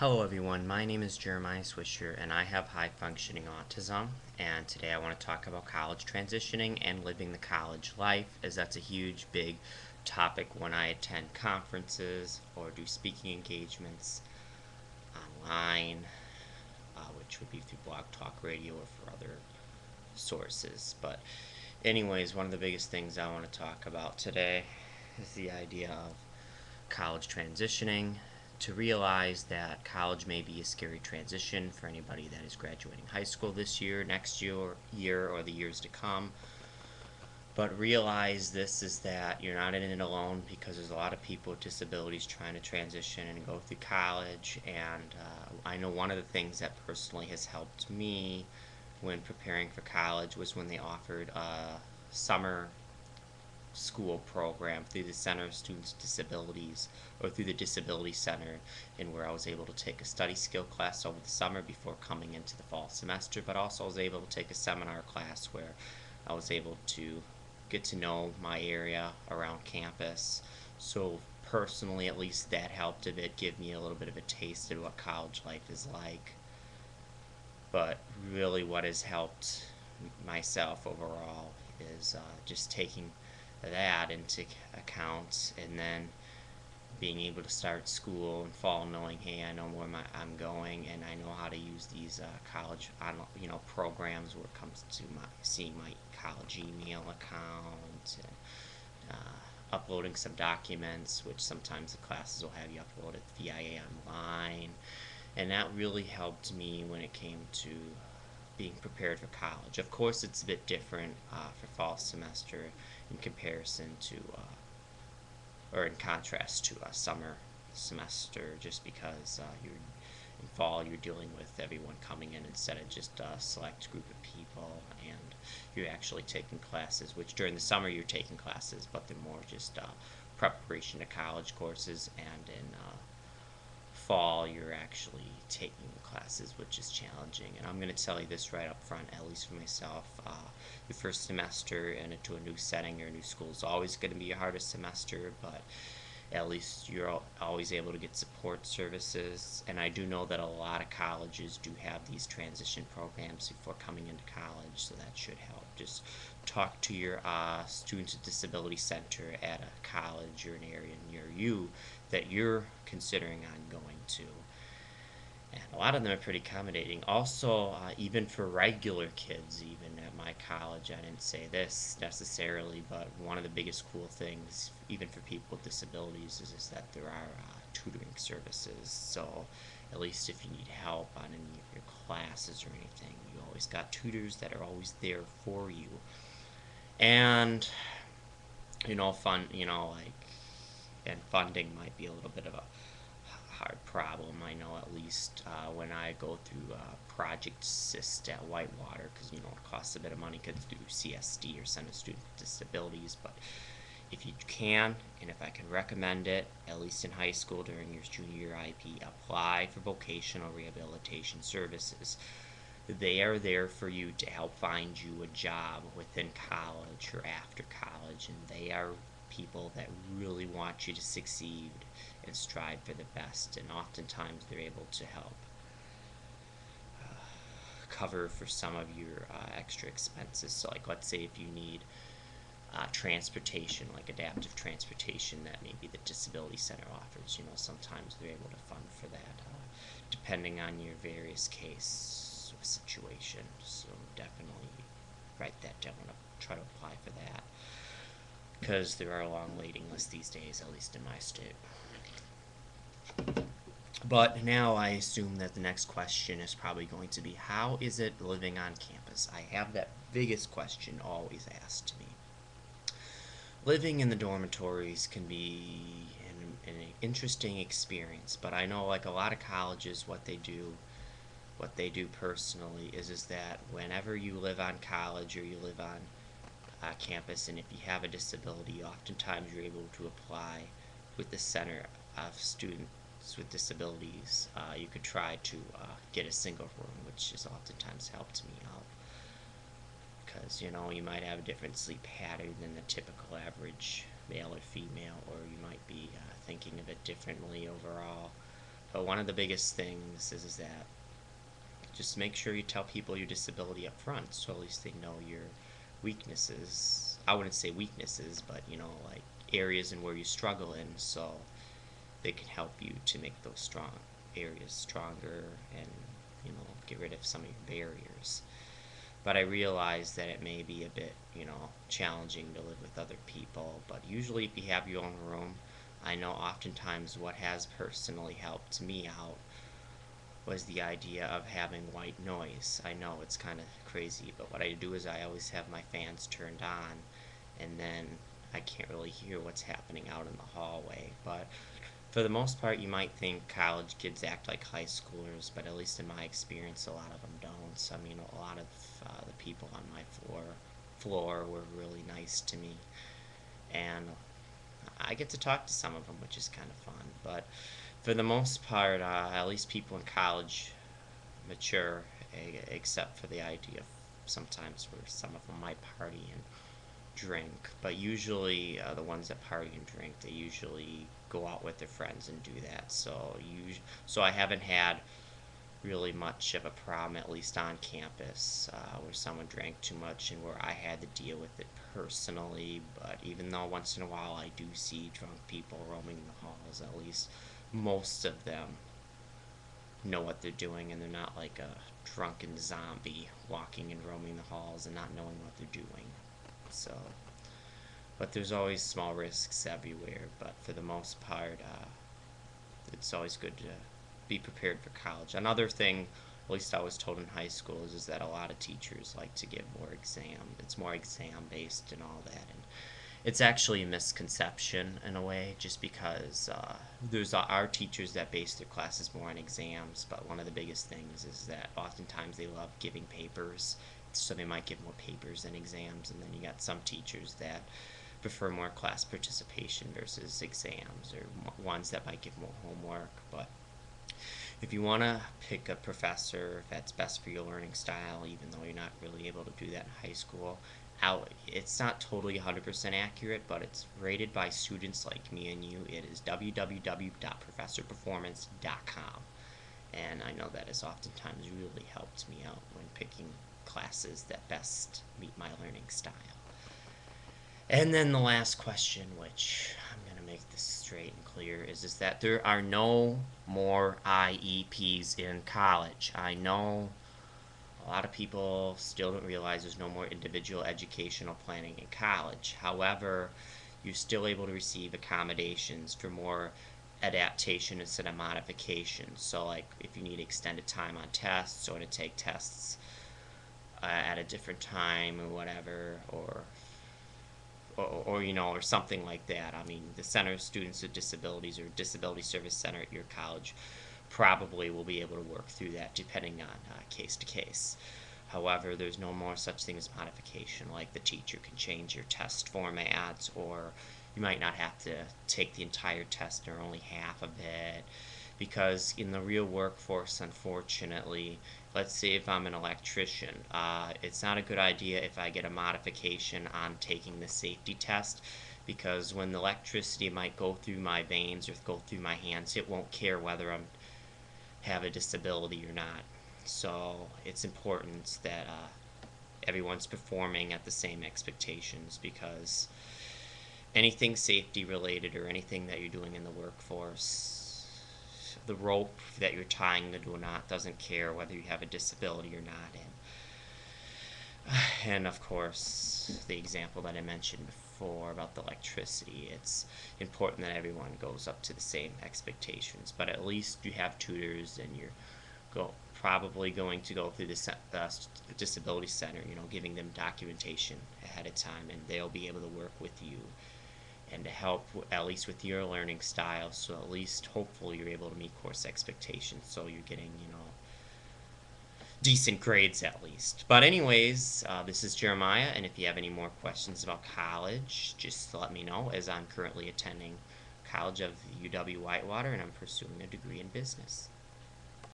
Hello everyone, my name is Jeremiah Swisher and I have high functioning autism, and today I want to talk about college transitioning and living the college life, as that's a huge big topic when I attend conferences or do speaking engagements online, which would be through Blog Talk Radio or for other sources. But anyways, one of the biggest things I want to talk about today is the idea of college transitioning, to realize that college may be a scary transition for anybody that is graduating high school this year, next year, or the years to come. But realize this is that you're not in it alone, because there's a lot of people with disabilities trying to transition and go through college. And I know one of the things that personally has helped me when preparing for college was when they offered a summer school program through the Center of Students with Disabilities, or through the Disability Center, and where I was able to take a study skill class over the summer before coming into the fall semester, but also I was able to take a seminar class where I was able to get to know my area around campus. So personally, at least, that helped a bit give me a little bit of a taste of what college life is like. But really what has helped myself overall is just taking that into account, and then being able to start school in fall knowing, hey, I know where I'm going, and I know how to use these college programs when it comes to seeing my college email account, and uploading some documents, which sometimes the classes will have you upload it via online. And that really helped me when it came to being prepared for college. Of course, it's a bit different for fall semester in comparison to, or in contrast to a summer semester, just because you're in fall you're dealing with everyone coming in instead of just a select group of people, and you're actually taking classes, which during the summer you're taking classes, but they're more just preparation to college courses, and in fall you're actually taking the classes, which is challenging. And I'm going to tell you this right up front, at least for myself, your first semester into a new setting or a new school is always going to be your hardest semester, but at least you're always able to get support services. And I do know that a lot of colleges do have these transition programs before coming into college, so that should help. Just talk to your Students with Disability Center at a college or an area near you that you're considering on going to. And a lot of them are pretty accommodating. Also, even for regular kids, even at my college, I didn't say this necessarily, but one of the biggest cool things, even for people with disabilities, is that there are tutoring services. So at least if you need help on any of your classes or anything, you always got tutors that are always there for you. And, and funding might be a little bit of a hard problem. I know, at least when I go through Project Assist at Whitewater, because it costs a bit of money because do CSD, or Center of Students with Disabilities. But if you can, and if I can recommend it, at least in high school during your junior year IEP, apply for vocational rehabilitation services. They are there for you to help find you a job within college or after college, and they are people that really want you to succeed and strive for the best, and oftentimes they're able to help cover for some of your extra expenses. So, like, let's say if you need transportation, like adaptive transportation that maybe the Disability Center offers, sometimes they're able to fund for that, depending on your various case situation. So definitely write that down and try to apply for that, because there are long waiting lists these days, at least in my state. But now I assume that the next question is probably going to be, how is it living on campus? I have that biggest question always asked to me. Living in the dormitories can be an interesting experience, but I know, like a lot of colleges, what they do personally is that whenever you live on college or you live on campus, and if you have a disability, oftentimes you're able to apply with the Center of Students with Disabilities. You could try to get a single room, which has oftentimes helped me out, because you might have a different sleep pattern than the typical average male or female, or you might be thinking of it differently overall. But one of the biggest things is that just make sure you tell people your disability up front, so at least they know your weaknesses. I wouldn't say weaknesses, but like areas in where you struggle in, so they can help you to make those strong areas stronger and get rid of some of your barriers. But I realize that it may be a bit challenging to live with other people, but usually if you have your own room, I know oftentimes what has personally helped me out was the idea of having white noise. I know it's kind of crazy, but what I do is I always have my fans turned on, and then I can't really hear what's happening out in the hallway. But for the most part, you might think college kids act like high schoolers, but at least in my experience, a lot of them don't. I mean, a lot of the people on my floor were really nice to me, and I get to talk to some of them, which is kind of fun. But for the most part, at least people in college mature, except for the idea of sometimes where some of them might party and drink. But usually, the ones that party and drink, they usually go out with their friends and do that. So I haven't had really much of a problem, at least on campus, where someone drank too much and where I had to deal with it personally. But even though once in a while I do see drunk people roaming the halls, at least most of them know what they're doing and they're not like a drunken zombie walking and roaming the halls and not knowing what they're doing. So, but there's always small risks everywhere. But for the most part, it's always good to be prepared for college. Another thing, at least I was told in high school, is that a lot of teachers like to give more exam. It's more exam based and all that, and it's actually a misconception in a way, just because there's our teachers that base their classes more on exams. But one of the biggest things is that oftentimes they love giving papers, so they might give more papers than exams, and then you got some teachers that prefer more class participation versus exams, or ones that might give more homework. But if you want to pick a professor that's best for your learning style, even though you're not really able to do that in high school, it's not totally 100% accurate, but it's rated by students like me and you. It is www.professorperformance.com. And I know that has oftentimes really helped me out when picking classes that best meet my learning style. And then the last question, which I'm going to make this straight and clear, is that there are no more IEPs in college. I know a lot of people still don't realize there's no more individual educational planning in college. However, you're still able to receive accommodations for more adaptation instead of modification. So like if you need extended time on tests, or to take tests at a different time or whatever, or something like that. I mean, the Center of Students with Disabilities or Disability Service Center at your college probably will be able to work through that depending on case to case. However, there's no more such thing as modification, like the teacher can change your test formats, or you might not have to take the entire test or only half of it. Because in the real workforce, unfortunately, let's say if I'm an electrician, it's not a good idea if I get a modification on taking the safety test, because when the electricity might go through my veins or go through my hands, it won't care whether I'm have a disability or not. So it's important that everyone's performing at the same expectations, because anything safety related or anything that you're doing in the workforce, the rope that you're tying the do not doesn't care whether you have a disability or not. And of course, the example that I mentioned before about the electricity, it's important that everyone goes up to the same expectations. But at least you have tutors, and you're probably going to go through the disability center, giving them documentation ahead of time, and they'll be able to work with you and to help at least with your learning style. So at least hopefully you're able to meet course expectations, so you're getting decent grades at least. But anyways, this is Jeremiah, and if you have any more questions about college, just let me know, as I'm currently attending College of UW Whitewater and I'm pursuing a degree in business.